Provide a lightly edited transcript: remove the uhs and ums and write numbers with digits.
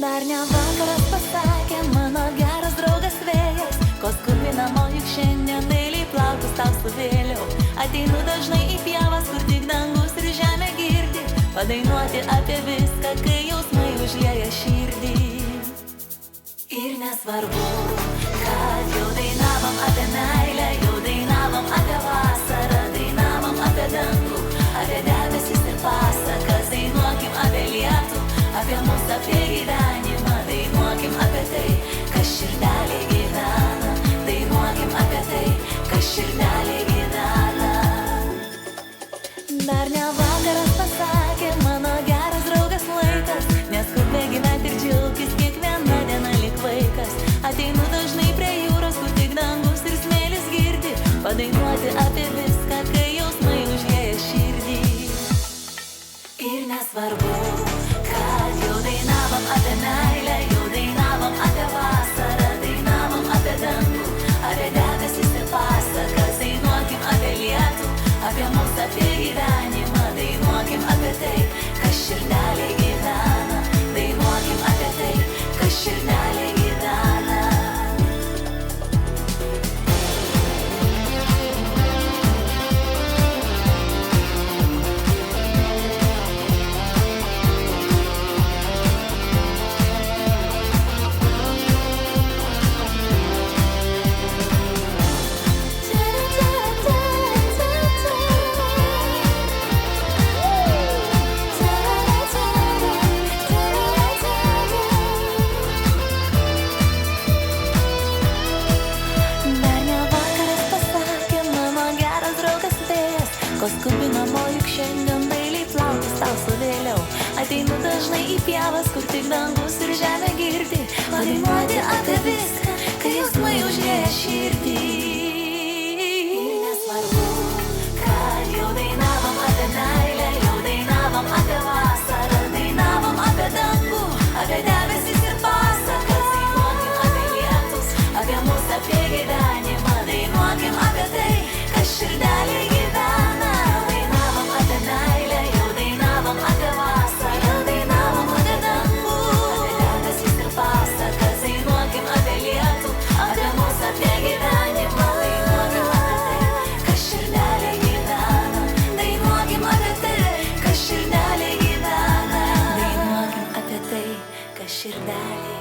Dar ne vakaras pasakė mano geras draugas vėjas, ko skubi namo, juk šiandien dailiai plaukus tau suvėliau. Ateinu dažnai į pievas, kur tik dangus ir žemė girdi, padainuoti apie viską, kai jausmai užlieja širdį. Ir nesvarbu, kad jau dainavom apie meilę, jau dainavom apie vasarą, dainavom apie dangų, apie debesis ir pasakas, dainuokim apie lietų, apie mus, apie gyvenimą, dainuokim apie tai, kas širdelė gyvena, dainuokim apie tai, kas širdelė gyvena. Dar ne vakaras pasakė mano geras draugas laikas, neskubėk gyventi ir džiaugtis kiekviena diena lyg vaikas. Ateinu dažnai prie jūros, kur tik dangus ir smėlis girdi, padainuoti apie viską, kai jausmai užlieja širdį. Ir nesvarbu, kad jau dainavom apie meilę, jau dainavom apie vasarą, dainavom apie dangų, apie debesis ir pasakas, dainuokim apie lietų, apie mus, apie gyvenimą, dainuokim apie tai, kas širdelė gyvena, dainuokim apie tai, kas širdelė gyvena. Ko skubi namo, juk šiandien dailiai plaukus tau suvėliau. Ateinu dažnai į pievas, kur tik dangus ir žemė girdi, padainuoti apie viską, kai jausmai užlieja širdį. Ir nesvarbu, kad jau dainavom apie meilę, jau dainavom apie vasarą, dainavom apie dangų, apie debesis ir pasakas, dainuokim apie lietus, apie mus, apie gyvenimą, dainuokim apie tai, kas širdelė gyvena. Širdelė